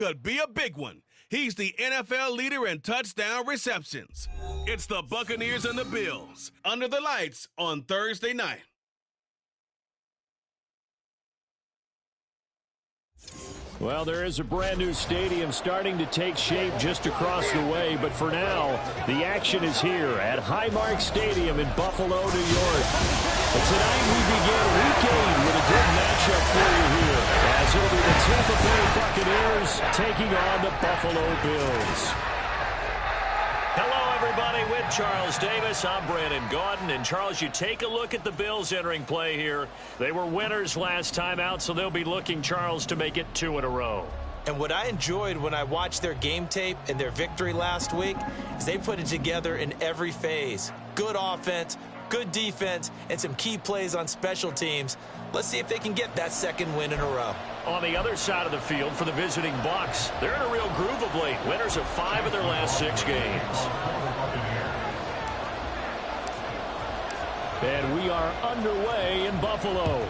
Could be a big one. He's the NFL leader in touchdown receptions. It's the Buccaneers and the Bills under the lights on Thursday night. Well, there is a brand new stadium starting to take shape just across the way, but for now, the action is here at Highmark Stadium in Buffalo, New York. But tonight we begin Week 8 with a good matchup for you here, as it'll be the Tampa Bay Buccaneers taking on the Buffalo Bills. Hello, everybody. With Charles Davis, I'm Brandon Gaudin. And, Charles, you take a look at the Bills entering play here. They were winners last time out, so they'll be looking, Charles, to make it 2 in a row. And what I enjoyed when I watched their game tape and their victory last week is they put it together in every phase. Good offense, good defense, and some key plays on special teams. Let's see if they can get that second win in a row. On the other side of the field for the visiting Bucs, they're in a real groove of late. Winners of 5 of their last 6 games. And we are underway in Buffalo.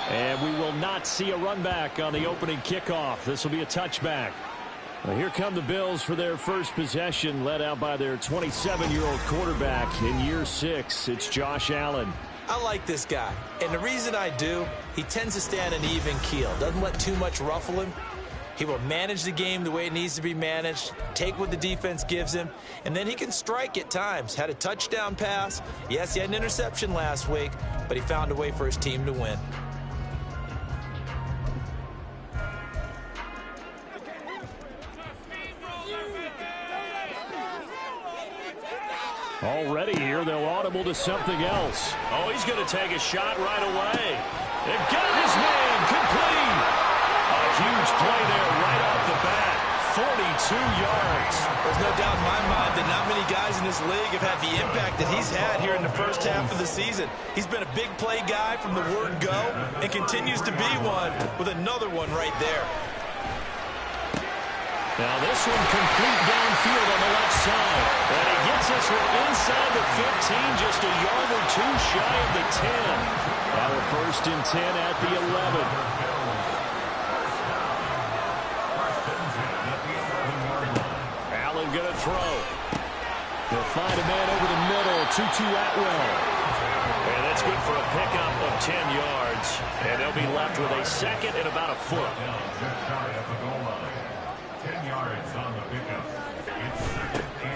And we will not see a run back on the opening kickoff. This will be a touchback. Well, here come the Bills for their first possession, led out by their 27-year-old quarterback in year 6. It's Josh Allen. I like this guy, and the reason I do, he tends to stand an even keel, doesn't let too much ruffle him. He will manage the game the way it needs to be managed, take what the defense gives him, and then he can strike at times. Had a touchdown pass. Yes, he had an interception last week, but he found a way for his team to win. Already here, they'll audible to something else. Oh, he's going to take a shot right away. They've got his name complete. A huge play there right off the bat. 42 yards. There's no doubt in my mind that not many guys in this league have had the impact that he's had here in the first half of the season. He's been a big play guy from the word go and continues to be one with another one right there. Now this one complete downfield on the left side. And he gets this one inside the 15, just a yard or 2 shy of the 10. Now a 1st and 10 at the 11. Allen going to throw. They'll find a man over the middle, Tutu Atwell. And that's good for a pickup of 10 yards. And they'll be left with a 2nd and about a foot.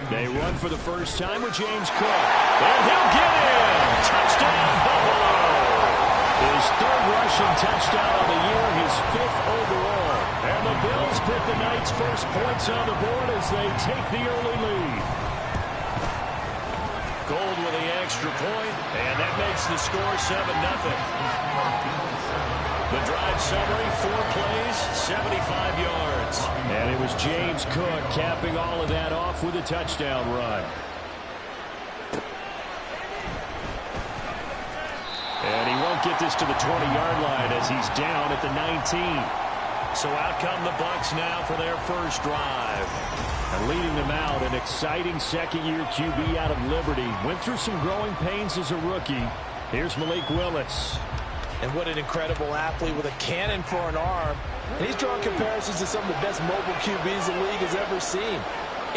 They run for the first time with James Cook. And he'll get in! Touchdown, Buffalo! His 3rd rushing touchdown of the year, his 5th overall. And the Bills put the night's first points on the board as they take the early lead. Gold with the extra point, and that makes the score 7-0. The drive summary, 4 plays, 75 yards. And it was James Cook capping all of that off with a touchdown run. And he won't get this to the 20-yard line as he's down at the 19. So out come the Bucs now for their first drive. And leading them out, an exciting second-year QB out of Liberty. Went through some growing pains as a rookie. Here's Malik Willis. And what an incredible athlete with a cannon for an arm. And he's drawn comparisons to some of the best mobile QBs the league has ever seen.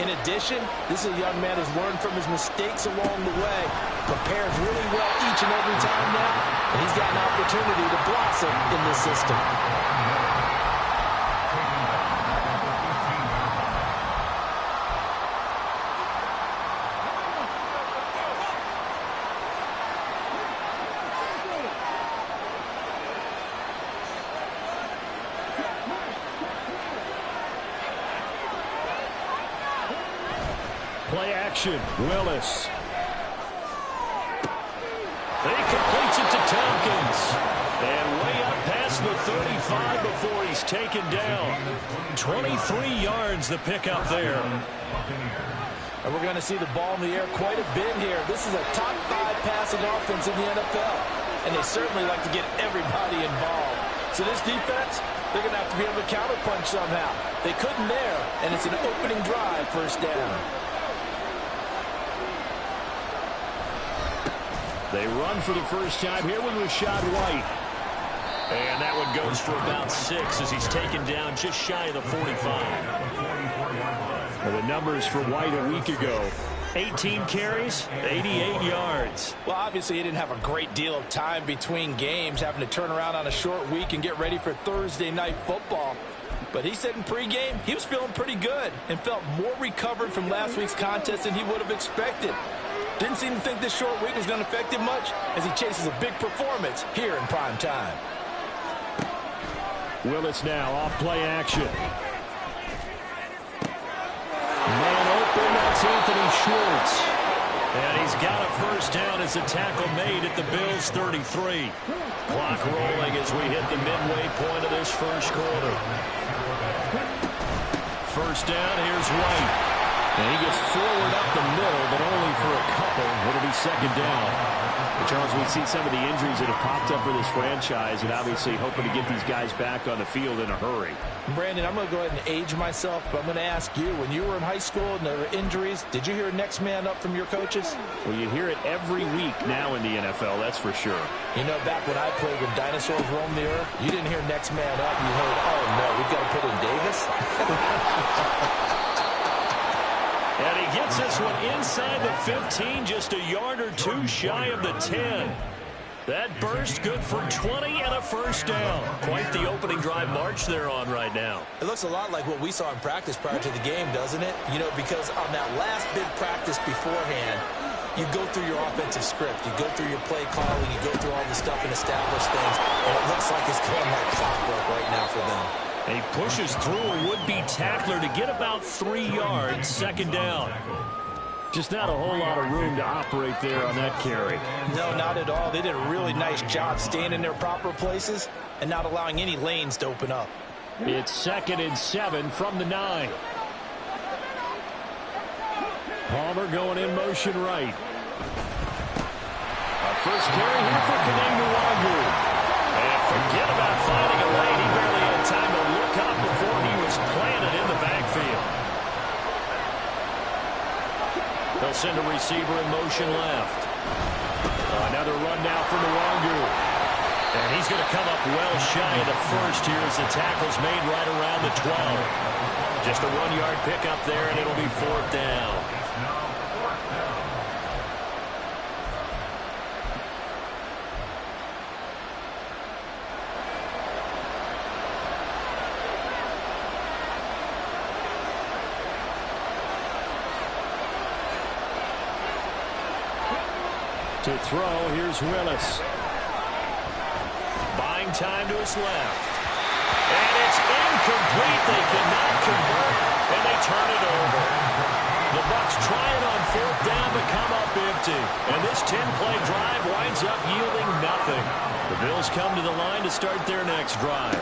In addition, this is a young man who's learned from his mistakes along the way, prepares really well each and every time now, and he's got an opportunity to blossom in this system. Play action, Willis. He completes it to Tompkins. And way up past the 35 before he's taken down. 23 yards the pickup there. And we're going to see the ball in the air quite a bit here. This is a top 5 passing offense in the NFL. And they certainly like to get everybody involved. So this defense, they're going to have to be able to counterpunch somehow. They couldn't there, and it's an opening drive, 1st down. They run for the first time here with Rashad White. And that one goes for about 6 as he's taken down just shy of the 45. Well, the numbers for White a week ago. 18 carries, 88 yards. Well, obviously, he didn't have a great deal of time between games, having to turn around on a short week and get ready for Thursday night football. But he said in pregame he was feeling pretty good and felt more recovered from last week's contest than he would have expected. Didn't seem to think this short week was going to affect him much as he chases a big performance here in prime time. Willis now off play action. Man open, that's Anthony Schwartz. And he's got a first down as a tackle made at the Bills' 33. Clock rolling as we hit the midway point of this first quarter. First down, here's White. And he gets forward up the middle, but only for a couple. It'll be second down. And Charles, we see some of the injuries that have popped up for this franchise, and obviously hoping to get these guys back on the field in a hurry. Brandon, I'm going to go ahead and age myself, but I'm going to ask you, when you were in high school and there were injuries, did you hear next man up from your coaches? Well, you hear it every week now in the NFL, that's for sure. You know, back when I played when dinosaurs roamed the earth, you didn't hear next man up. You heard, oh, no, we've got to put in Davis. And he gets this one inside the 15, just a yard or two shy of the 10. That burst good for 20 and a first down. Quite the opening drive march they're on right now. It looks a lot like what we saw in practice prior to the game, doesn't it? You know, because on that last big practice beforehand, you go through your offensive script. You go through your play calling. You go through all the stuff and establish things. And it looks like it's going like clockwork right now for them. And he pushes through a would-be tackler to get about 3 yards, second down. Just not a whole lot of room to operate there on that carry. No, not at all. They did a really nice job staying in their proper places and not allowing any lanes to open up. It's 2nd and 7 from the 9. Palmer going in motion right. Our first carry here for Kaneng. And forget about finding a lane. He barely had time to look up before he was planted in the backfield. They'll send a receiver in motion left. Another run now for Nwangu. And he's going to come up well shy of the first here as the tackle's made right around the 12. Just a 1-yard pickup there, and it'll be 4th down. To throw, here's Willis. Buying time to his left. And it's incomplete. They cannot convert, and they turn it over. The Bucs try it on 4th down to come up empty. And this 10-play drive winds up yielding nothing. The Bills come to the line to start their next drive.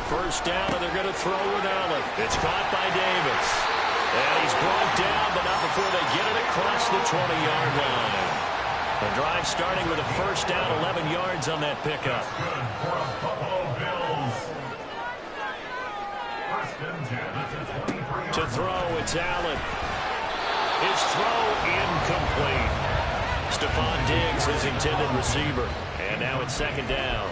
First down, and they're going to throw with Allen. It's caught by Davis. And he's brought down, but not before they get it across the 20-yard line. The drive starting with a first down, 11 yards on that pickup. To throw, it's Allen. His throw incomplete. Stephon Diggs, his intended receiver. And now it's 2nd down.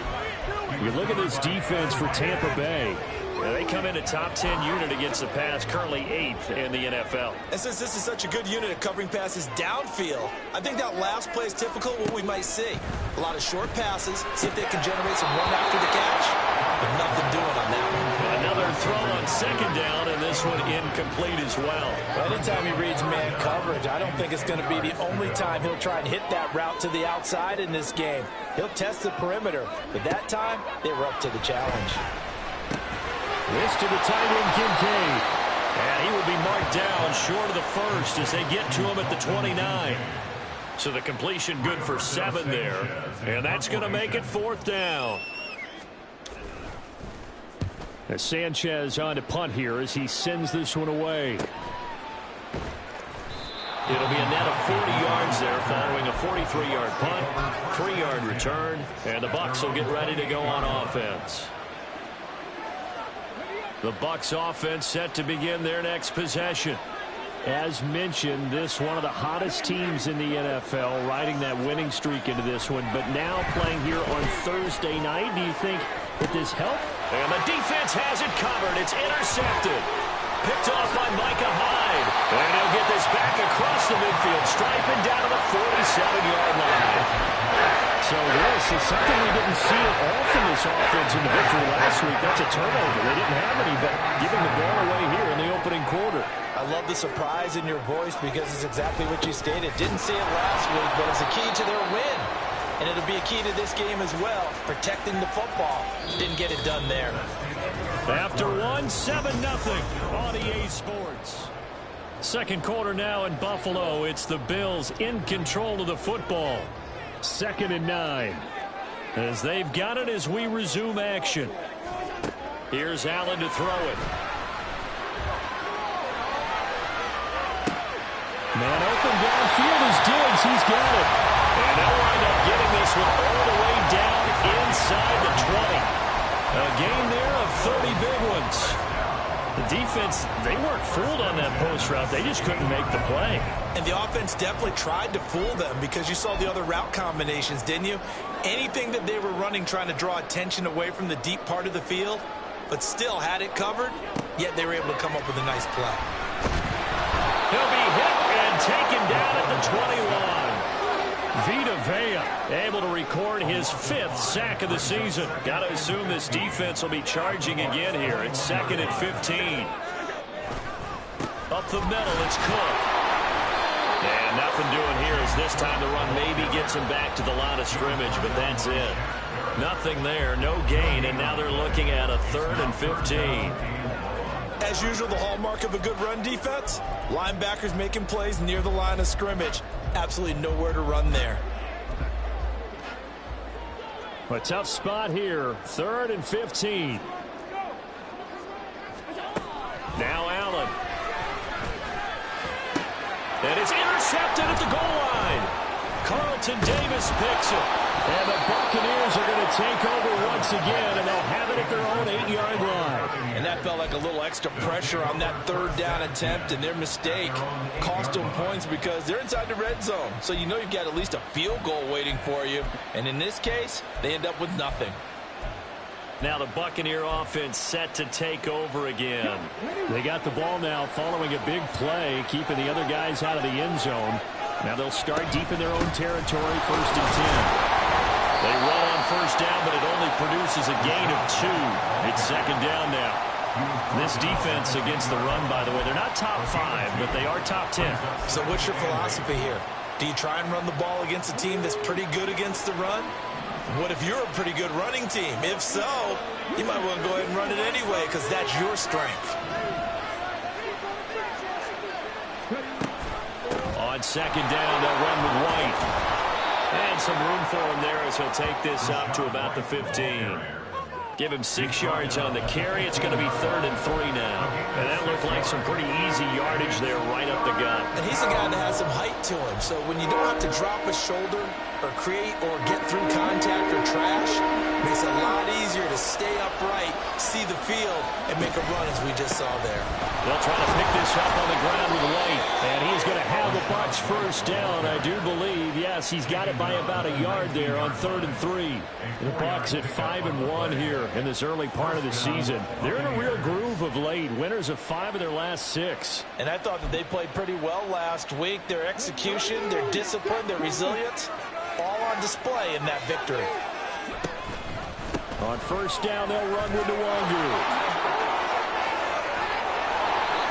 You look at this defense for Tampa Bay. Yeah, they come in a top 10 unit against the pass, currently 8th in the NFL. And since this is such a good unit at covering passes downfield, I think that last play is typical of what we might see. A lot of short passes, see if they can generate some run after the catch, but nothing doing on that one. Another throw on 2nd down, and this one incomplete as well. Anytime he reads man coverage, I don't think it's going to be the only time he'll try and hit that route to the outside in this game. He'll test the perimeter, but that time, they were up to the challenge. This to the tight end, Kincaid. And he will be marked down short of the first as they get to him at the 29. So the completion good for 7 there. And that's going to make it 4th down. As Sanchez on to punt here as he sends this one away. It'll be a net of 40 yards there following a 43-yard punt, 3-yard return, and the Bucs will get ready to go on offense. The Bucs offense set to begin their next possession. As mentioned, this one of the hottest teams in the NFL, riding that winning streak into this one, but now playing here on Thursday night. Do you think that this helped? And the defense has it covered. It's intercepted. Picked off by Micah Hyde. And he'll get this back across the midfield, striping down to the 47-yard line. So this is something we didn't see at all from this offense in the victory last week. That's a turnover. They didn't have any, but giving the ball away here in the opening quarter. I love the surprise in your voice because it's exactly what you stated. Didn't see it last week, but it's a key to their win. And it'll be a key to this game as well, protecting the football. Didn't get it done there. After 1, 7-0 on EA Sports. Second quarter now in Buffalo. It's the Bills in control of the football. 2nd and 9. As they've got it as we resume action. Here's Allen to throw it. Man open downfield is Diggs. He's got it. And they'll wind up getting this one all the way down inside the 20. A gain there of 30 big ones. The defense, they weren't fooled on that post route. They just couldn't make the play. And the offense definitely tried to fool them because you saw the other route combinations, didn't you? Anything that they were running trying to draw attention away from the deep part of the field, but still had it covered, yet they were able to come up with a nice play. He'll be hit and taken down at the 21. Vita Vea able to record his 5th sack of the season. Got to assume this defense will be charging again here. It's 2nd and 15. Up the middle, it's Cook. And nothing doing here as this time the run maybe gets him back to the line of scrimmage, but that's it. Nothing there, no gain, and now they're looking at a 3rd and 15. As usual, the hallmark of a good run defense, linebackers making plays near the line of scrimmage. Absolutely nowhere to run there. A tough spot here. 3rd and 15. Now Allen. And it's intercepted at the goal line. Carlton Davis picks it. And the Buccaneers are going to take over once again, and they'll have it at their own 8-yard line. And that felt like a little extra pressure on that 3rd down attempt, and their mistake cost them points because they're inside the red zone. So you know you've got at least a field goal waiting for you. And in this case, they end up with nothing. Now the Buccaneer offense set to take over again. They got the ball now following a big play, keeping the other guys out of the end zone. Now they'll start deep in their own territory, 1st and 10. They run on 1st down, but it only produces a gain of 2. It's 2nd down now. This defense against the run, by the way, they're not top 5, but they are top 10. So what's your philosophy here? Do you try and run the ball against a team that's pretty good against the run? What if you're a pretty good running team? If so, you might want to go ahead and run it anyway because that's your strength. On 2nd down, they'll run with White. And some room for him there as he'll take this up to about the 15. Give him 6 yards on the carry. It's going to be 3rd and 3 now. And that looked like some pretty easy yardage there right up the gut. And he's a guy that has some height to him. So when you don't have to drop a shoulder or create or get through contact or trash, it makes it a lot easier to stay upright, see the field, and make a run as we just saw there. They'll try to pick this up on the ground with White. And he's going to have the Bucs 1st down, I do believe. Yes, he's got it by about a yard there on 3rd and 3. The Bucs at 5-1 here in this early part of the season. They're in a real groove of late. Winners of 5 of their last 6. And I thought that they played pretty well last week. Their execution, their discipline, their resilience, all on display in that victory. On 1st down, they'll run with Nwangu.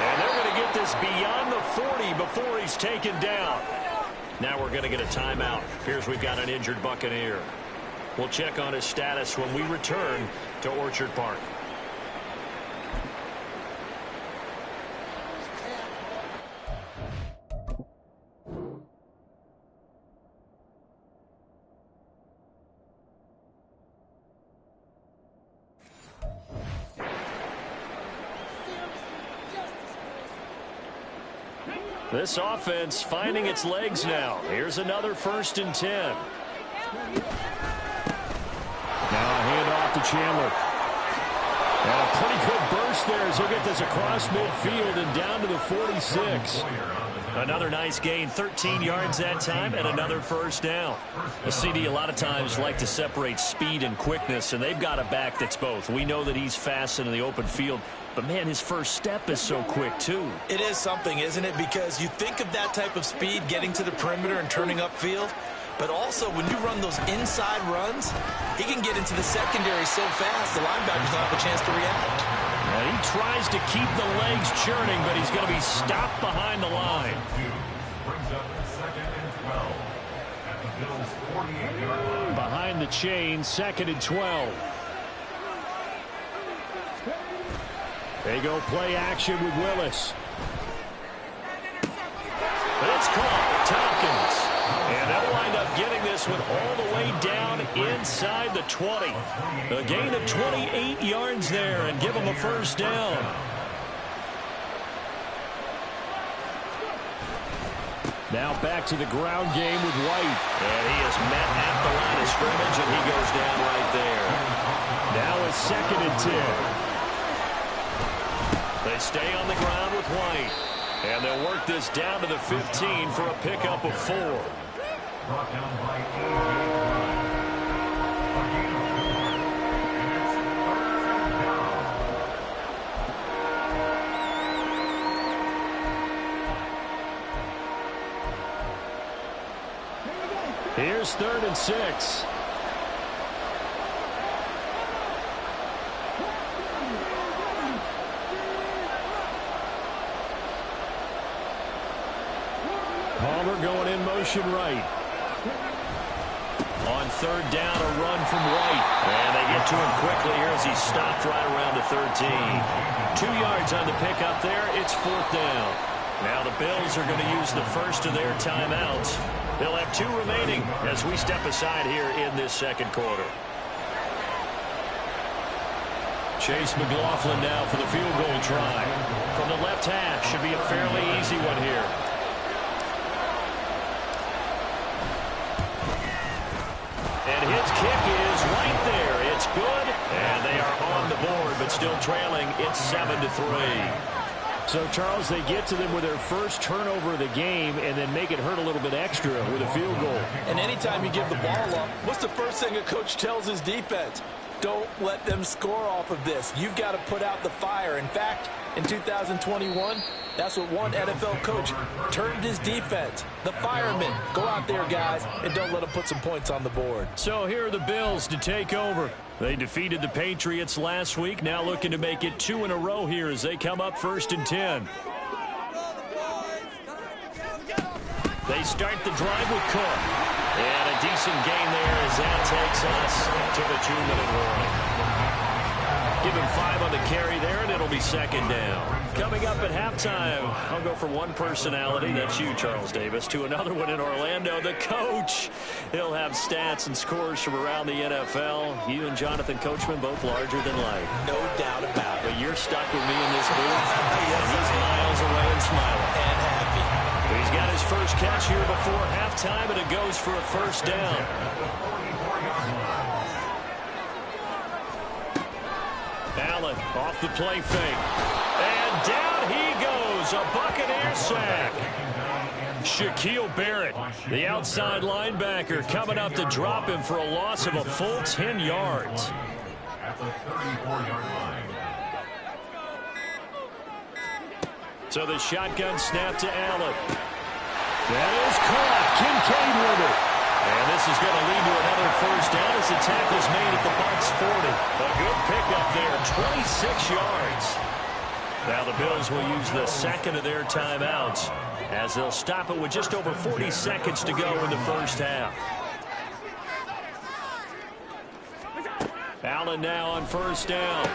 And they're going to get this beyond the 40 before he's taken down. Now we're going to get a timeout. Here's we've got an injured Buccaneer. We'll check on his status when we return to Orchard Park. This offense finding its legs now. Here's another 1st and 10. Now a handoff to Chandler. And a pretty good burst there as he'll get this across midfield and down to the 46. Another nice gain, 13 yards that time, and another first down. The CD a lot of times like to separate speed and quickness, and they've got a back that's both. We know that he's fast in the open field, but, man, his first step is so quick, too. It is something, isn't it? Because you think of that type of speed getting to the perimeter and turning upfield, but also when you run those inside runs, he can get into the secondary so fast the linebackers don't have a chance to react. And he tries to keep the legs churning, but he's going to be stopped behind the line. Behind the chain, 2nd and 12. They go play action with Willis. It's caught. Tompkins. And they'll wind up getting this one all the way down inside the 20. A gain of 28 yards there and give them a first down. Now back to the ground game with White. And he is met at the line of scrimmage, and he goes down right there. Now it's 2nd and 10. They stay on the ground with White. And they'll work this down to the 15 for a pickup of 4. Here's 3rd and 6. Palmer going in motion right. On 3rd down, a run from White. And they get to him quickly here as he's stopped right around the 13. 2 yards on the pickup there. It's 4th down. Now the Bills are going to use the first of their timeouts. They'll have 2 remaining as we step aside here in this second quarter. Chase McLaughlin now for the field goal try. From the left half, should be a fairly easy one here. And his kick is right there. It's good. And they are on the board, but still trailing. It's 7-3. So, Charles, they get to them with their first turnover of the game and then make it hurt a little bit extra with a field goal. And anytime you give the ball up, what's the first thing a coach tells his defense? Don't let them score off of this. You've got to put out the fire. In fact, in 2021, that's what one NFL coach termed his defense. The firemen. Go out there, guys, and don't let them put some points on the board. So here are the Bills to take over. They defeated the Patriots last week, now looking to make it 2 in a row here as they come up 1st and 10. They start the drive with Cook. And a decent gain there as that takes us to the 2-minute warning. Give him 5 on the carry there, and it'll be 2nd down. Coming up at halftime, I'll go from one personality, that's you, Charles Davis, to another one in Orlando, the coach. He'll have stats and scores from around the NFL. You and Jonathan Coachman both larger than life. No doubt about it. But you're stuck with me in this booth. Yes, he's miles away and smiling. And happy. He's got his first catch here before halftime, and it goes for a first down. Allen off the play fake. And down he goes. A Buccaneer sack. Shaquille Barrett, the outside linebacker, coming up to drop him for a loss of a full 10 yards. So the shotgun snap to Allen. That is caught. Kincaid with it. And this is going to lead to another first down as the tackle's made at the Bucs 40. A good pickup there, 26 yards. Now the Bills will use the 2nd of their timeouts as they'll stop it with just over 40 seconds to go in the first half. Allen now on first down.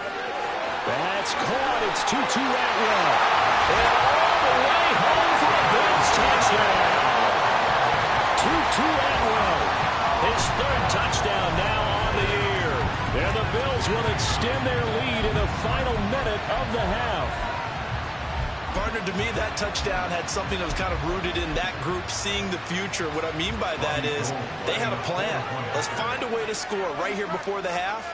That's caught. It's 2-2 Atwell. And all the way home for a Bills touchdown. 2-2 Atwell. His 3rd touchdown now on the year. And the Bills will extend their lead in the final minute of the half. Partner, to me, that touchdown had something that was kind of rooted in that group seeing the future. What I mean by that is they had a plan. Let's find a way to score right here before the half.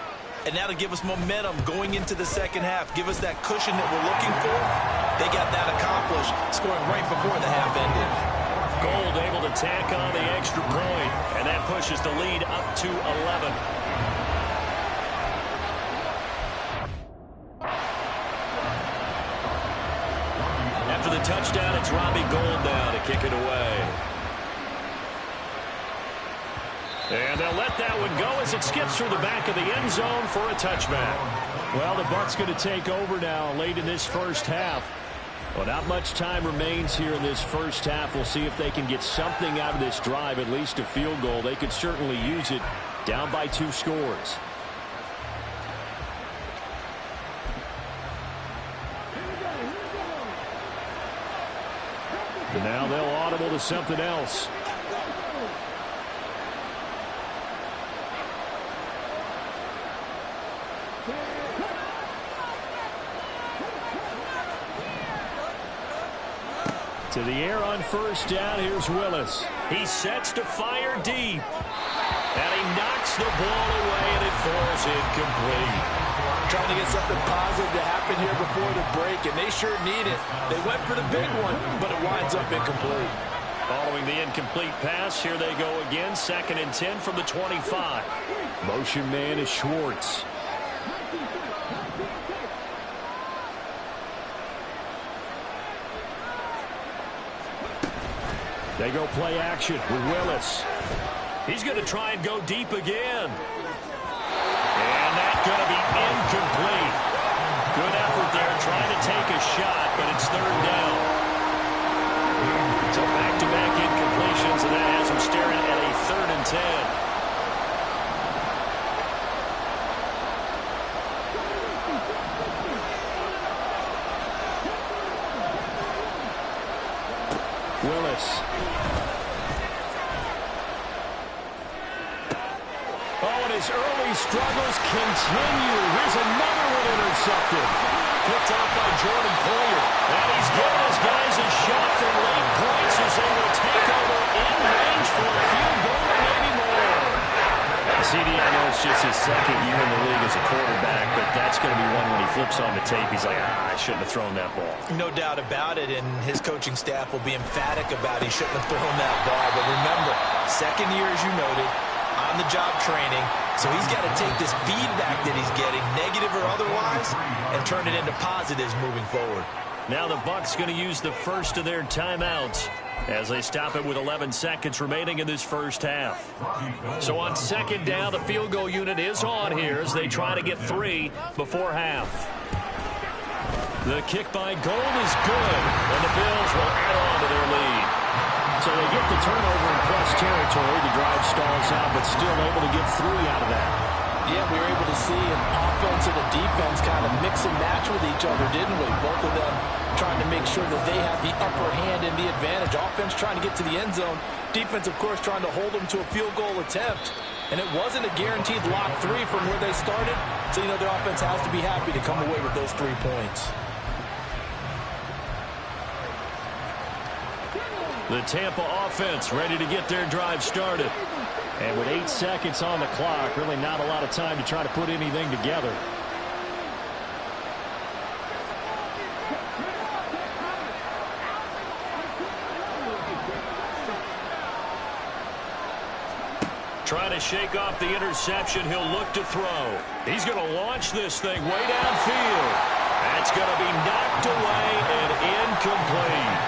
And that'll give us momentum going into the second half. Give us that cushion that we're looking for. They got that accomplished, scoring right before the half ended. Gold able to tack on the extra point, and that pushes the lead up to 11. After the touchdown, it's Robbie Gould now to kick it away. And they'll let that one go as it skips through the back of the end zone for a touchback. Well, the Bucs going to take over now late in this first half. Well, not much time remains here in this first half. We'll see if they can get something out of this drive, at least a field goal. They could certainly use it, down by 2 scores. And now they'll audible to something else. To the air on first down. Here's Willis. He sets to fire deep. And he knocks the ball away, and it falls incomplete. Trying to get something positive to happen here before the break, and they sure need it. They went for the big one, but it winds up incomplete. Following the incomplete pass, here they go again. 2nd and 10 from the 25. Motion man is Schwartz. They go play action with Willis. He's going to try and go deep again. And that's going to be incomplete. Good effort there trying to take a shot, but it's 3rd down. So back-to-back incompletions, and that has him staring at a 3rd and 10. Willis. Oh, and his early struggles continue. Here's another one intercepted. Picked off by Jordan Poyer. And he's giving his guys a shot for late points as they will take over in range for a field goal, maybe more. CD, I know it's just his 2nd year in the league as a quarterback, but that's going to be one when he flips on the tape. He's like, I shouldn't have thrown that ball. No doubt about it, and his coaching staff will be emphatic about he shouldn't have thrown that ball. But remember, 2nd year, as you noted, on-the-job training, so he's got to take this feedback that he's getting, negative or otherwise, and turn it into positives moving forward. Now the Bucs going to use the first of their timeouts as they stop it with 11 seconds remaining in this first half. So on 2nd down, the field goal unit is on here as they try to get 3 before half. The kick by Gould is good, and the Bills will add on to their lead. So they get the turnover in plus territory. The drive stalls out, but still able to get 3 out of that. Yeah, we were able to see an offense and a defense kind of mix and match with each other, didn't we? Both of them trying to make sure that they have the upper hand and the advantage. Offense trying to get to the end zone. Defense, of course, trying to hold them to a field goal attempt. And it wasn't a guaranteed lock 3 from where they started. So, you know, their offense has to be happy to come away with those 3 points. The Tampa offense ready to get their drive started. And with 8 seconds on the clock, really not a lot of time to try to put anything together. Trying to shake off the interception. He'll look to throw. He's going to launch this thing way downfield. That's going to be knocked away and incomplete.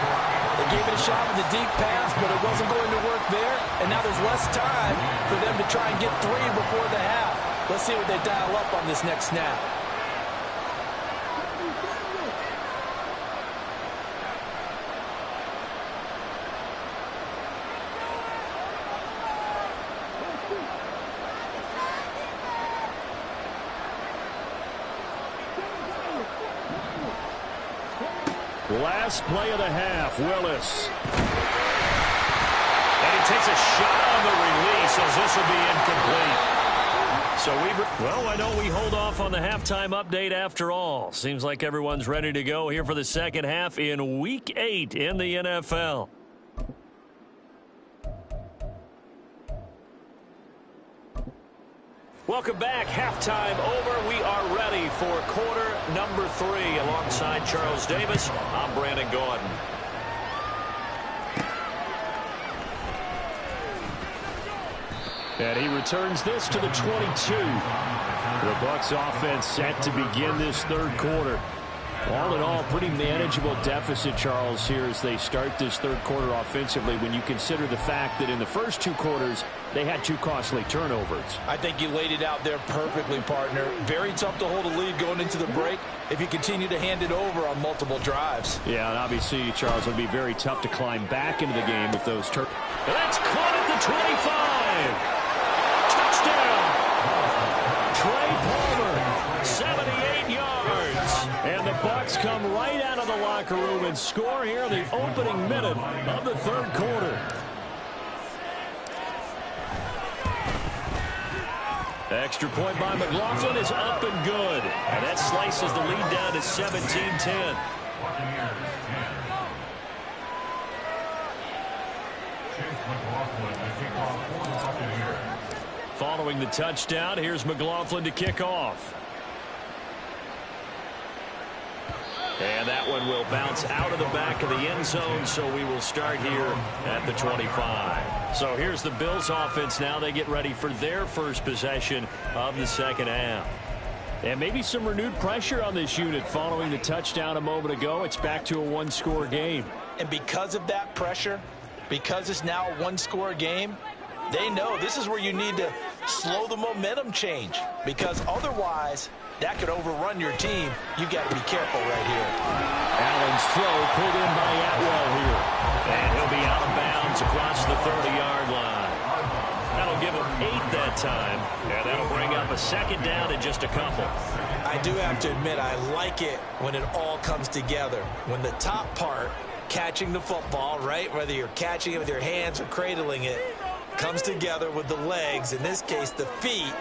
They gave it a shot with the deep pass, but it wasn't going to work there. And now there's less time for them to try and get 3 before the half. Let's see what they dial up on this next snap. Last play of the half, Willis. And he takes a shot on the release as this will be incomplete. So I know we hold off on the halftime update after all. Seems like everyone's ready to go here for the second half in Week 8 in the NFL. Welcome back. Halftime over. We are ready for quarter number 3. Alongside Charles Davis, I'm Brandon Gordon. And he returns this to the 22. The Bucs offense set to begin this third quarter. All in all, pretty manageable deficit, Charles, here as they start this third quarter offensively when you consider the fact that in the first 2 quarters, they had 2 costly turnovers. I think you laid it out there perfectly, partner. Very tough to hold a lead going into the break if you continue to hand it over on multiple drives. Yeah, and obviously, Charles, it would be very tough to climb back into the game with those turnovers. That's caught at the 25. Touchdown. Trey Palmer, 78 yards. And the Bucs come right out of the locker room and score here in the opening minute of the third quarter. Extra point by McLaughlin is up and good. And that slices the lead down to 17-10. Following the touchdown, here's McLaughlin to kick off. And that one will bounce out of the back of the end zone, so we will start here at the 25. So here's the Bills offense now. They get ready for their first possession of the second half. And maybe some renewed pressure on this unit following the touchdown a moment ago. It's back to a 1-score game. And because of that pressure, because it's now a 1-score game, they know this is where you need to slow the momentum change, because otherwise that could overrun your team. You got to be careful right here. Allen's throw pulled in by Atwell here. And he'll be out of bounds across the 30-yard line. That'll give him 8 that time, and that'll bring up a second down in just a couple. I do have to admit, I like it when it all comes together. When the top part, catching the football, right, whether you're catching it with your hands or cradling it, comes together with the legs, in this case the feet,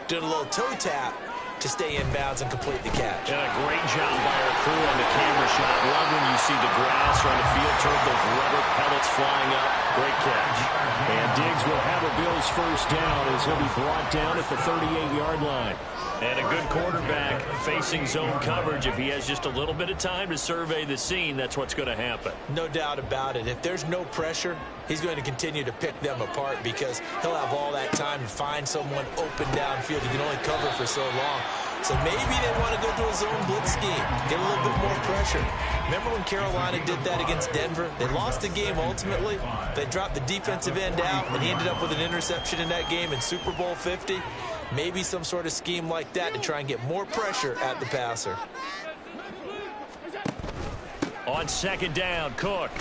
doing a little toe tap to stay in bounds and complete the catch. And a great job by our crew on the camera shot. Love when you see the grass or the field turf, those rubber pellets flying up. Great catch. And Diggs will have a Bills first down as he'll be brought down at the 38-yard line. And a good quarterback facing zone coverage. If he has just a little bit of time to survey the scene, that's what's going to happen. No doubt about it. If there's no pressure, he's going to continue to pick them apart because he'll have all that time to find someone open downfield. He can only cover for so long. So maybe they want to go to a zone blitz scheme, get a little bit more pressure. Remember when Carolina did that against Denver? They lost the game ultimately. They dropped the defensive end out, and he ended up with an interception in that game in Super Bowl 50. Maybe some sort of scheme like that to try and get more pressure at the passer. On second down, Cook.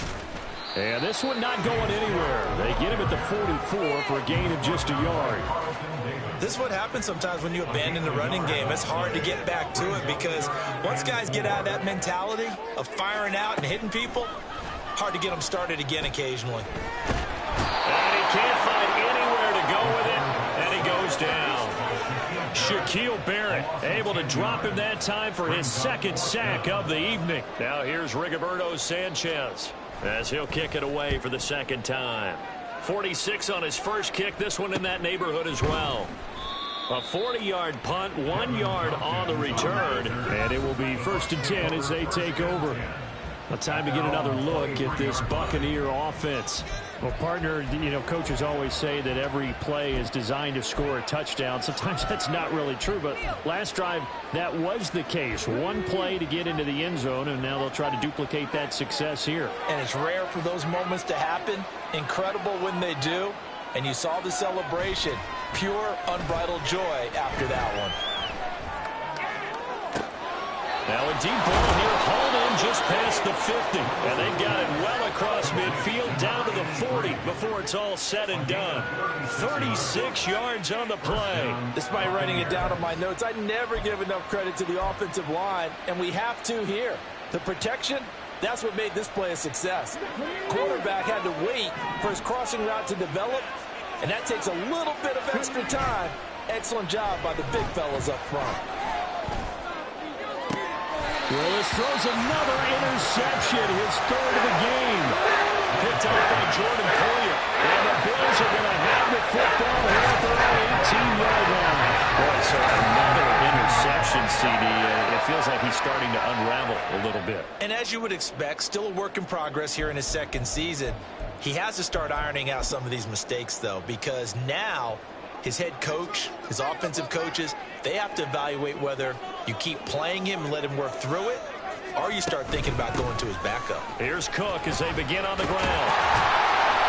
And this one not going anywhere. They get him at the 44 for a gain of just a yard. This is what happens sometimes when you abandon the running game. It's hard to get back to it because once guys get out of that mentality of firing out and hitting people, hard to get them started again occasionally. And he can't find anywhere to go with it, and he goes down. Shaquille Barrett able to drop him that time for his second sack of the evening. Now here's Rigoberto Sanchez as he'll kick it away for the second time. 46 on his first kick, this one in that neighborhood as well. A 40-yard punt, 1 yard on the return. And it will be 1st and 10 as they take over. A time to get another look at this Buccaneer offense. Well, partner, you know, coaches always say that every play is designed to score a touchdown. Sometimes that's not really true, but last drive, that was the case. One play to get into the end zone, and now they'll try to duplicate that success here. And it's rare for those moments to happen. Incredible when they do. And you saw the celebration. Pure, unbridled joy after that one. Now a deep ball here, hauled in just past the 50. And they've got it well across midfield, down to the 40 before it's all said and done. 36 yards on the play. Despite writing it down on my notes, I never give enough credit to the offensive line, and we have to here. The protection, that's what made this play a success. Quarterback had to wait for his crossing route to develop, and that takes a little bit of extra time. Excellent job by the big fellas up front. Willis throws another interception, his third of the game. Picked up by Jordan Poyer. And the Bills are going to have the football here at their own 18-yard line. Well, So another interception, CD. It feels like he's starting to unravel a little bit. And as you would expect, still a work in progress here in his second season. He has to start ironing out some of these mistakes, though, because now his head coach, his offensive coaches, they have to evaluate whether you keep playing him and let him work through it, or you start thinking about going to his backup. Here's Cook as they begin on the ground.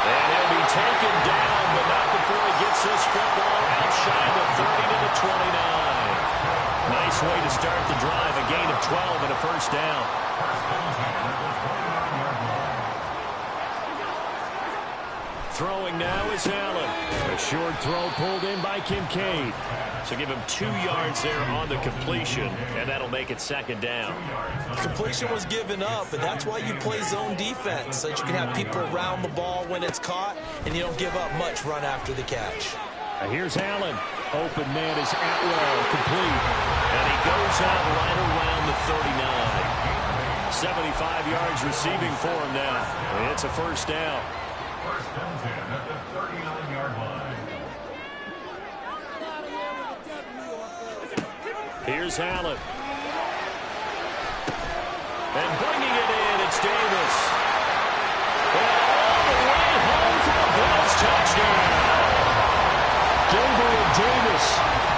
And he'll be taken down, but not before he gets this football outside the 30 to the 29. Nice way to start the drive, a gain of 12 and a first down. Throwing now is Allen. A short throw pulled in by Kincaid. So give him 2 yards there on the completion, and that'll make it second down. Completion was given up, but that's why you play zone defense, so that you can have people around the ball when it's caught, and you don't give up much run after the catch. Here's Allen. Open man is Atwell, complete. And he goes out right around the 39. 75 yards receiving for him now. It's a first down. First and 10 at the 39-yard line. Here's Allen. And bringing it in, it's Davis. And all the way home for a Bills touchdown. Gabriel Davis,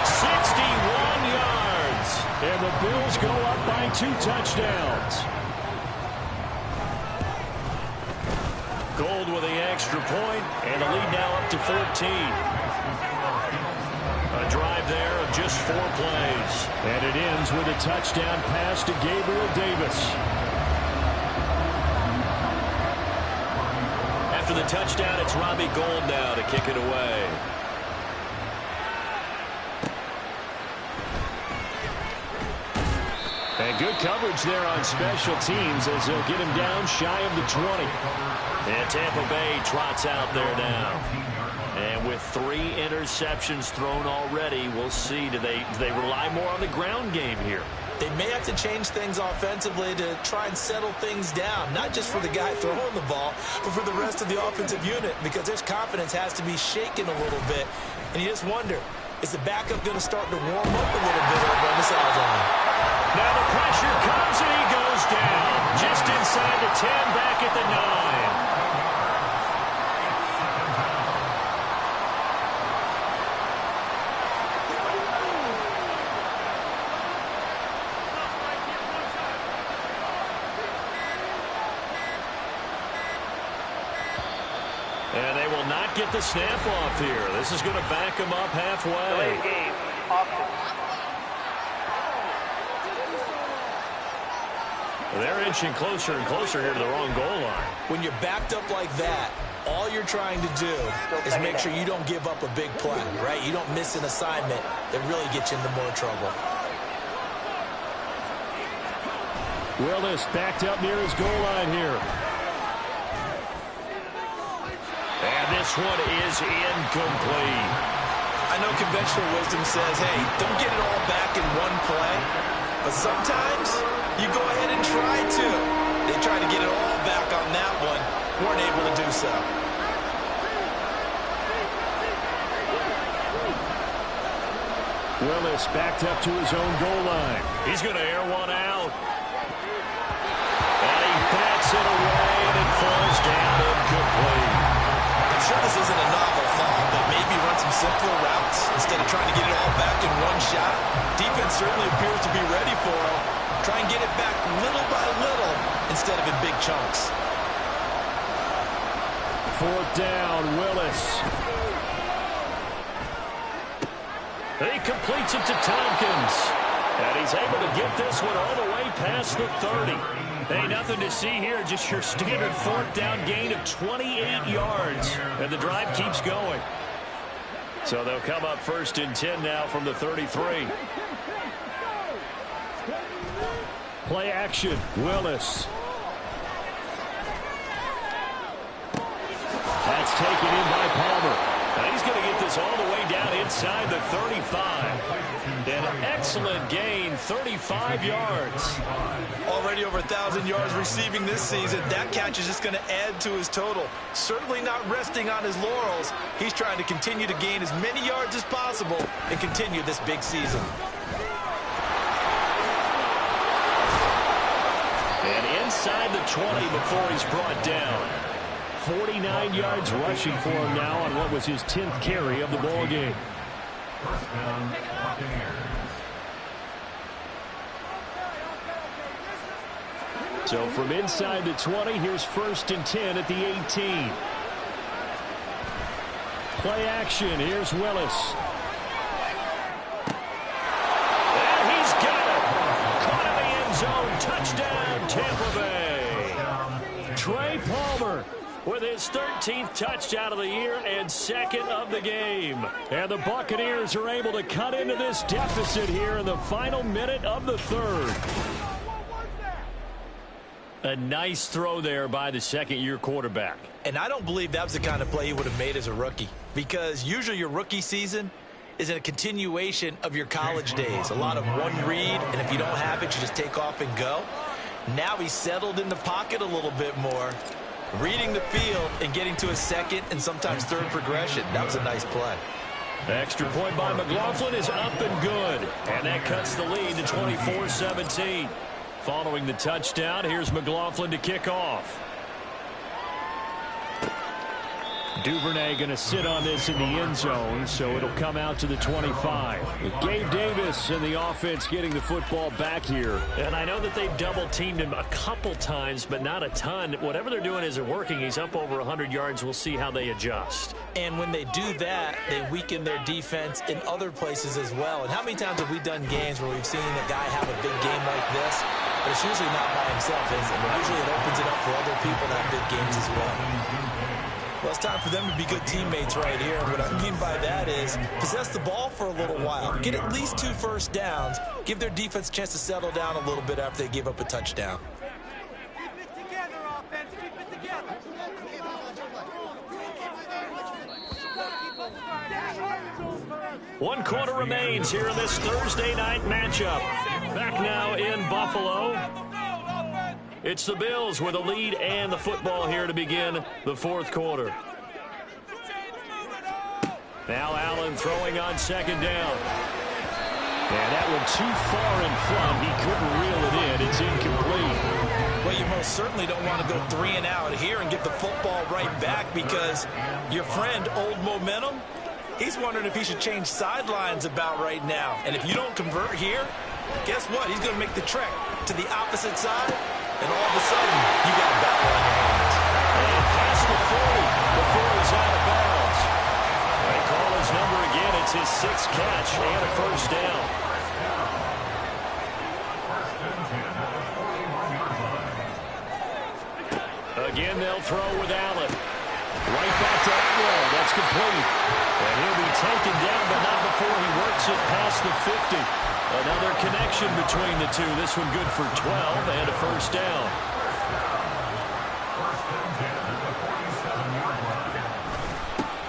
61 yards. and the Bills go up by 2 touchdowns. Gold with the extra point, and the lead now up to 14. A drive there of just 4 plays. And it ends with a touchdown pass to Gabriel Davis. After the touchdown, it's Robbie Gould now to kick it away. And good coverage there on special teams as they'll get him down shy of the 20. And Tampa Bay trots out there now. And with 3 interceptions thrown already, we'll see. Do they rely more on the ground game here? They may have to change things offensively to try and settle things down, not just for the guy throwing the ball, but for the rest of the offensive unit, because their confidence has to be shaken a little bit. And you just wonder, is the backup going to start to warm up a little bit over on the sideline? Now the pressure comes and he goes down. Just inside the 10, back at the 9. And they will not get the snap off here. This is going to back them up halfway. They're inching closer and closer here to the wrong goal line. When you're backed up like that, all you're trying to do is make sure you don't give up a big play, right? You don't miss an assignment that really gets you into more trouble. Willis backed up near his goal line here. And this one is incomplete. I know conventional wisdom says, hey, don't get it all back in one play. But sometimes you go ahead and try to. They tried to get it all back on that one. Weren't able to do so. Willis backed up to his own goal line. He's going to air one out. And he bats it away, and it falls down incomplete. I'm sure this isn't a novel thought, but maybe run some simpler routes instead of trying to get it all back in one shot. Defense certainly appears to be ready for him. Try and get it back little by little instead of in big chunks. 4th down, Willis. He completes it to Tompkins. And he's able to get this one all the way past the 30. Hey, nothing to see here, just your standard 4th down gain of 28 yards. And the drive keeps going. So they'll come up 1st and 10 now from the 33. Play action, Willis. That's taken in by Palmer. Now he's going to get this all the way down inside the 35. An excellent gain, 35 yards. Already over 1,000 yards receiving this season. That catch is just going to add to his total. Certainly not resting on his laurels. He's trying to continue to gain as many yards as possible and continue this big season. And inside the 20 before he's brought down. 49 yards rushing for him now on what was his 10th carry of the ball game. First down, Buccaneers. So from inside the 20, here's 1st and 10 at the 18. Play action. Here's Willis. And he's got it. Caught in the end zone. Touchdown, Tampa Bay. Trey Palmer with his 13th touchdown of the year and 2nd of the game. And the Buccaneers are able to cut into this deficit here in the final minute of the 3rd. A nice throw there by the second-year quarterback. And I don't believe that was the kind of play he would have made as a rookie, because usually your rookie season is a continuation of your college days. A lot of one read, and if you don't have it, you just take off and go. Now he's settled in the pocket a little bit more, reading the field and getting to a second and sometimes third progression. That was a nice play. Extra point by McLaughlin is up and good. And that cuts the lead to 24-17. Following the touchdown, here's McLaughlin to kick off. Duvernay going to sit on this in the end zone, so it'll come out to the 25. With Gabe Davis and the offense getting the football back here. And I know that they've double-teamed him a couple times, but not a ton. Whatever they're doing isn't working. He's up over 100 yards. We'll see how they adjust. And when they do that, they weaken their defense in other places as well. And how many times have we done games where we've seen a guy have a big game like this, but it's usually not by himself, is it? Usually it opens it up for other people to have big games as well. Well, it's time for them to be good teammates right here. What I mean by that is possess the ball for a little while. Get at least 2 first downs. Give their defense a chance to settle down a little bit after they give up a touchdown. Keep it together, offense. Keep it together. One quarter remains here in this Thursday night matchup. Back now in Buffalo. It's the Bills with a lead and the football here to begin the 4th quarter. Now Allen throwing on 2nd down. And that one too far in front. He couldn't reel it in. It's incomplete. Well, you most certainly don't want to go 3 and out here and get the football right back, because your friend, Old Momentum, he's wondering if he should change sidelines about right now. And if you don't convert here, guess what? He's going to make the trek to the opposite side. And all of a sudden, you got a battle on your hands. And past the 40 before he's out of bounds. They call his number again. It's his 6th catch and a first down. Again, they'll throw with Allen. Right back to Atwell. That's complete. And he'll be taken down, but not before he works it past the 50. Another connection between the two. This one good for 12 and a first down.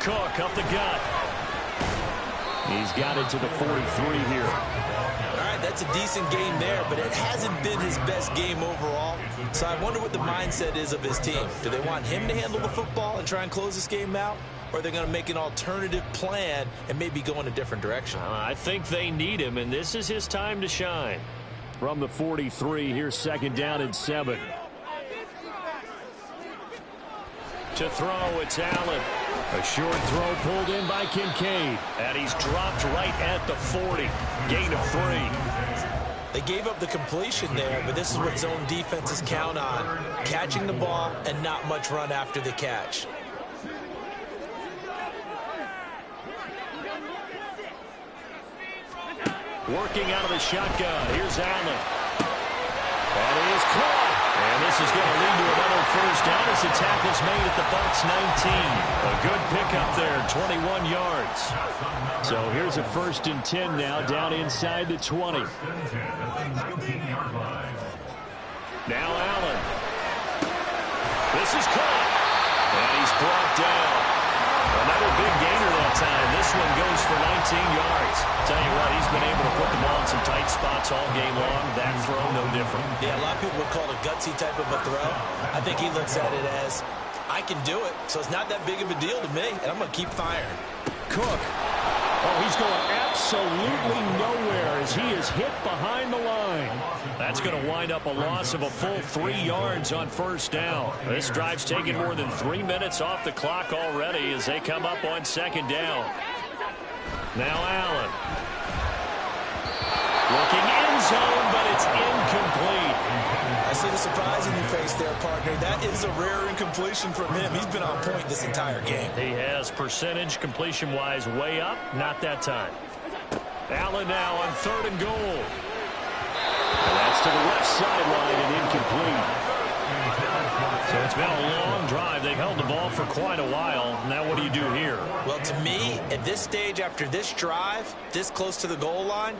Cook up the gut. He's got it to the 43 here. All right, that's a decent game there, but it hasn't been his best game overall. So I wonder what the mindset is of his team. Do they want him to handle the football and try and close this game out? Or are they going to make an alternative plan and maybe go in a different direction? I think they need him, and this is his time to shine. From the 43, here's 2nd down and 7. To throw, it's Allen. A short throw pulled in by Kincaid. And he's dropped right at the 40. Gain of 3. They gave up the completion there, but this is what zone defenses count on. Catching the ball and not much run after the catch. Working out of the shotgun. Here's Allen. That is caught. And this is going to lead to another first down as the tackle's made at the Bucs 19. A good pickup there, 21 yards. So here's a 1st and 10 now, down inside the 20. Now Allen. This is caught. And he's brought down. Another big gainer that time. This one goes for 19 yards. Tell you what, he's been able to put the ball in some tight spots all game long. That throw, no different. Yeah, a lot of people would call it a gutsy type of a throw. I think he looks at it as, I can do it, so it's not that big of a deal to me, and I'm going to keep firing. Cook. Oh, he's going absolutely nowhere as he is hit behind the line. That's going to wind up a loss of a full 3 yards on first down. This drive's taken more than 3 minutes off the clock already as they come up on second down. Now Allen. Looking end zone, but it's incomplete. I see the surprise in your face there, partner. That is a rare incompletion from him. He's been on point this entire game. He has percentage completion-wise way up. Not that time. Allen now on 3rd and goal. And that's to the left sideline and incomplete. So it's been a long drive. They've held the ball for quite a while. Now what do you do here? Well, to me, at this stage after this drive, this close to the goal line,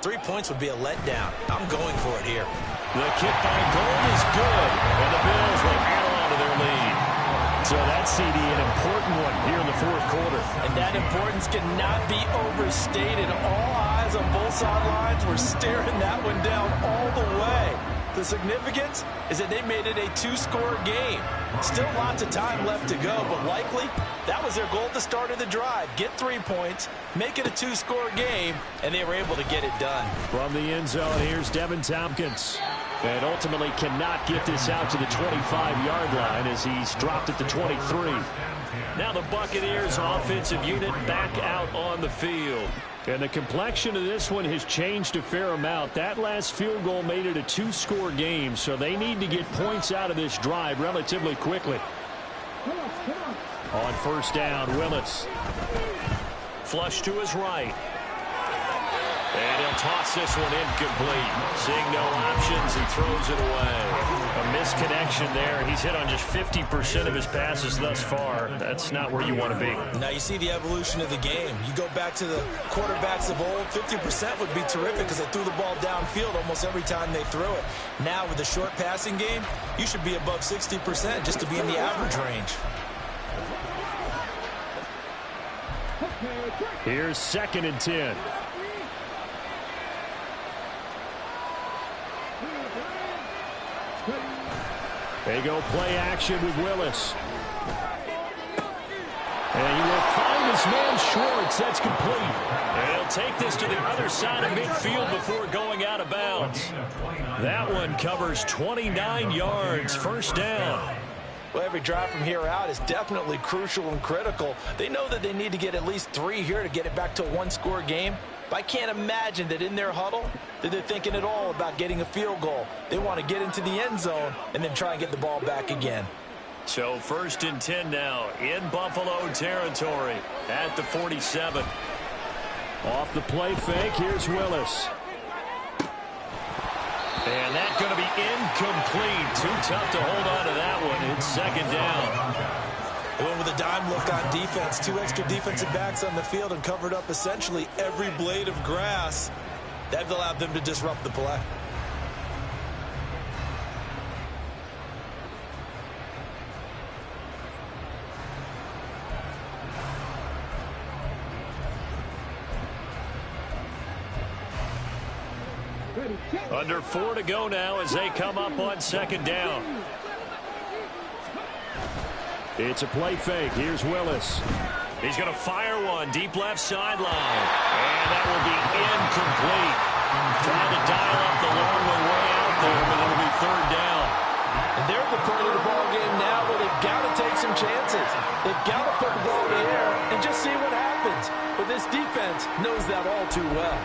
3 points would be a letdown. I'm going for it here. The kick by Gold is good, and the Bills will add on to their lead. So that's, CD, an important one here in the 4th quarter. And that importance cannot be overstated. All eyes on both sidelines were staring that one down all the way. The significance is that they made it a 2-score game. Still lots of time left to go, but likely that was their goal at the start of the drive. Get 3 points, make it a 2-score game, and they were able to get it done. From the end zone, here's Devin Tompkins. And ultimately cannot get this out to the 25-yard line as he's dropped at the 23. Now the Buccaneers offensive unit back out on the field. And the complexion of this one has changed a fair amount. That last field goal made it a 2-score game, so they need to get points out of this drive relatively quickly. On first down, Willis. Flush to his right. And he'll toss this one incomplete. Seeing no options, he throws it away. A misconnection there. He's hit on just 50% of his passes thus far. That's not where you want to be. Now you see the evolution of the game. You go back to the quarterbacks of old, 50% would be terrific because they threw the ball downfield almost every time they threw it. Now with the short passing game, you should be above 60% just to be in the average range. Here's 2nd and 10. They go play action with Willis. And he will find his man Schwartz. That's complete. And he'll take this to the other side of midfield before going out of bounds. That one covers 29 yards. First down. Well, every drive from here out is definitely crucial and critical. They know that they need to get at least 3 here to get it back to a 1-score game. But I can't imagine that in their huddle that they're thinking at all about getting a field goal. They want to get into the end zone and then try and get the ball back again. So 1st and 10 now in Buffalo territory at the 47. Off the play fake, here's Willis. And that's going to be incomplete. Too tough to hold on to that one. It's 2nd down. They went with a dime look on defense. 2 extra defensive backs on the field and covered up essentially every blade of grass. That allowed them to disrupt the play. Under 4 to go now as they come up on 2nd down. It's a play fake. Here's Willis. He's going to fire one deep left sideline. And that will be incomplete. Trying to dial up the long way out there, but it'll be 3rd down. And they're at the point of the ball game now where they've got to take some chances. They've got to put the ball in the air and just see what happens. But this defense knows that all too well.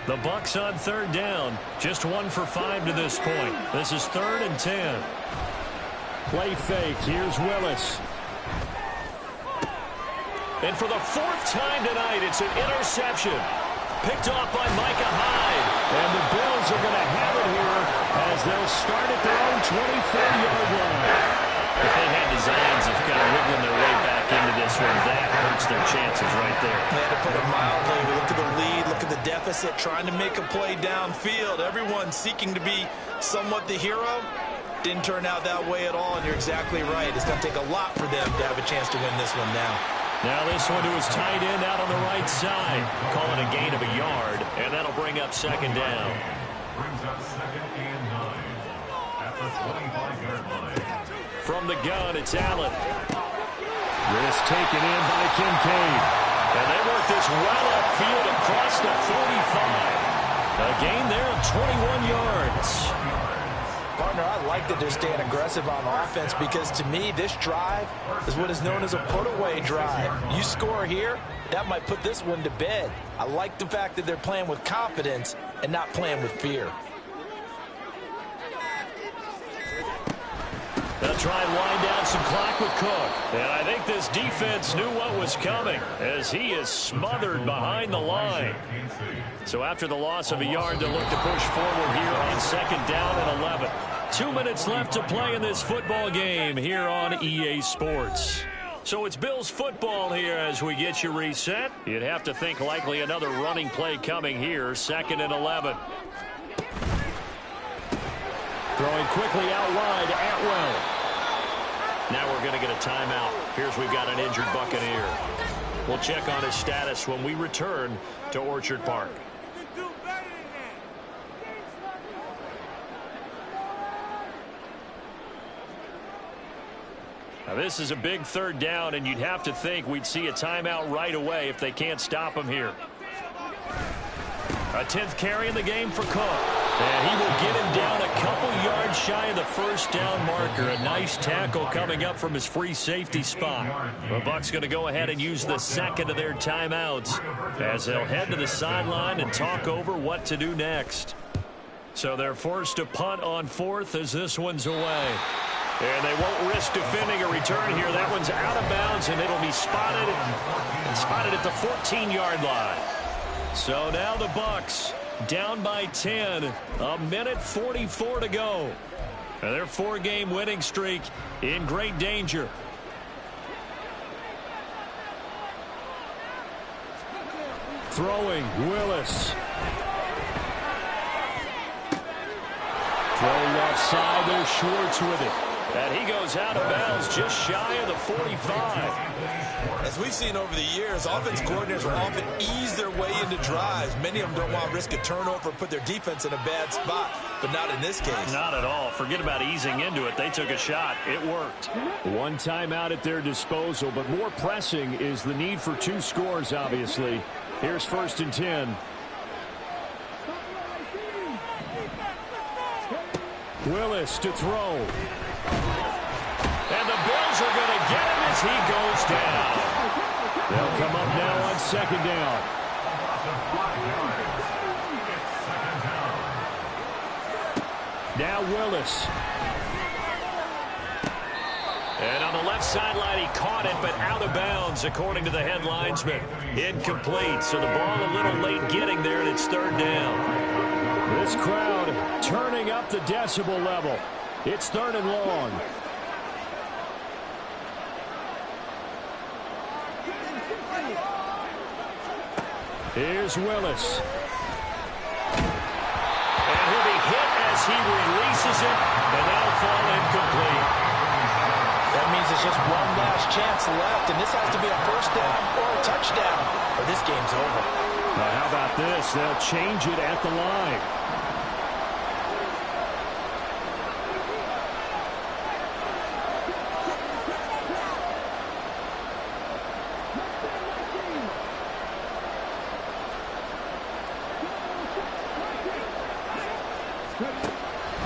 The Bucs on 3rd down. Just 1 for 5 to this point. This is 3rd and 10. Play fake. Here's Willis. And for the 4th time tonight, it's an interception. Picked off by Micah Hyde. And the Bills are going to have it here as they'll start at their own 23-yard line. If they had designs of kind of wiggling their way back into this one, that hurts their chances right there. Yeah, to put it mildly, we look at the lead, look at the deficit, trying to make a play downfield. Everyone seeking to be somewhat the hero. Didn't turn out that way at all, and you're exactly right. It's going to take a lot for them to have a chance to win this one now. Now this one to his tight end out on the right side. Call it a gain of a yard, and that'll bring up second down. Brings up 2nd and 9 at the 25-yard line. From the gun, it's Allen. Risk taken in by Kincaid. And they work this well upfield across the 45. A gain there of 21 yards. Partner, I like that they're staying aggressive on offense because, to me, this drive is what is known as a put-away drive. You score here, that might put this one to bed. I like the fact that they're playing with confidence and not playing with fear. They'll try and wind down some clock with Cook. And I think this defense knew what was coming as he is smothered behind the line. So after the loss of a yard, they'll look to push forward here on 2nd down and 11. 2 minutes left to play in this football game here on EA Sports. So it's Bills football here as we get you reset. You'd have to think likely another running play coming here, 2nd and 11. Throwing quickly out wide, Atwell. Now we're going to get a timeout. Here's we've got an injured Buccaneer. We'll check on his status when we return to Orchard Park. Now this is a big 3rd down, and you'd have to think we'd see a timeout right away if they can't stop him here. A 10th carry in the game for Cook. And he will get him down a couple yards shy of the 1st down marker. A nice tackle coming up from his free safety spot. The Bucs going to go ahead and use the 2nd of their timeouts as they'll head to the sideline and talk over what to do next. So they're forced to punt on 4th as this one's away. And they won't risk defending a return here. That one's out of bounds, and it'll be spotted at the 14-yard line. So now the Bucs down by 10. A minute 44 to go. And their 4-game winning streak in great danger. Throwing, Willis. Throw left side, there's Schwartz with it. And he goes out of bounds just shy of the 45. As we've seen over the years, offense coordinators will often ease their way into drives. Many of them don't want to risk a turnover or put their defense in a bad spot, but not in this case. Not at all. Forget about easing into it. They took a shot. It worked. One timeout at their disposal, but more pressing is the need for 2 scores, obviously. Here's 1st and 10. Willis to throw. And the Bills are going to get him as he goes down. They'll come up now on 2nd down. Now Willis. And on the left sideline, he caught it, but out of bounds, according to the head linesman. Incomplete, so the ball a little late getting there, and it's 3rd down. This crowd turning up the decibel level. It's 3rd and long. Here's Willis. And he'll be hit as he releases it, and that'll fall incomplete. That means there's just one last chance left, and this has to be a 1st down or a touchdown, or this game's over. Now how about this? They'll change it at the line.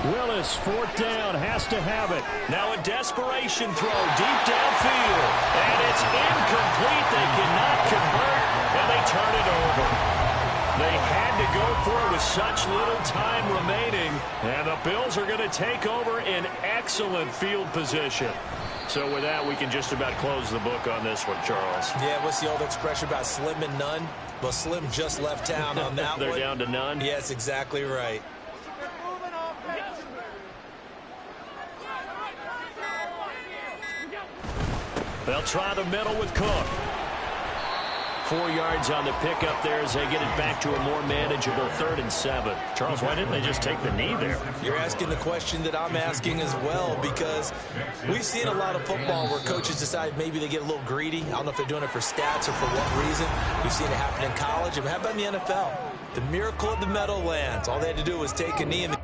Willis, 4th down, has to have it. Now a desperation throw deep downfield. And it's incomplete. They cannot convert, and they turn it over. They had to go for it with such little time remaining. And the Bills are going to take over in excellent field position. So with that, we can just about close the book on this one, Charles. Yeah, what's the old expression about slim and none? Well, Slim just left town on that They're one. down to none? Yes, exactly right. They'll try the middle with Cook. 4 yards on the pickup there as they get it back to a more manageable 3rd and 7. Charles, why didn't they just take the knee there? You're asking the question that I'm asking as well, because we've seen a lot of football where coaches decide maybe they get a little greedy. I don't know if they're doing it for stats or for what reason. We've seen it happen in college. And how about in the NFL? The miracle of the Meadowlands. All they had to do was take a knee in the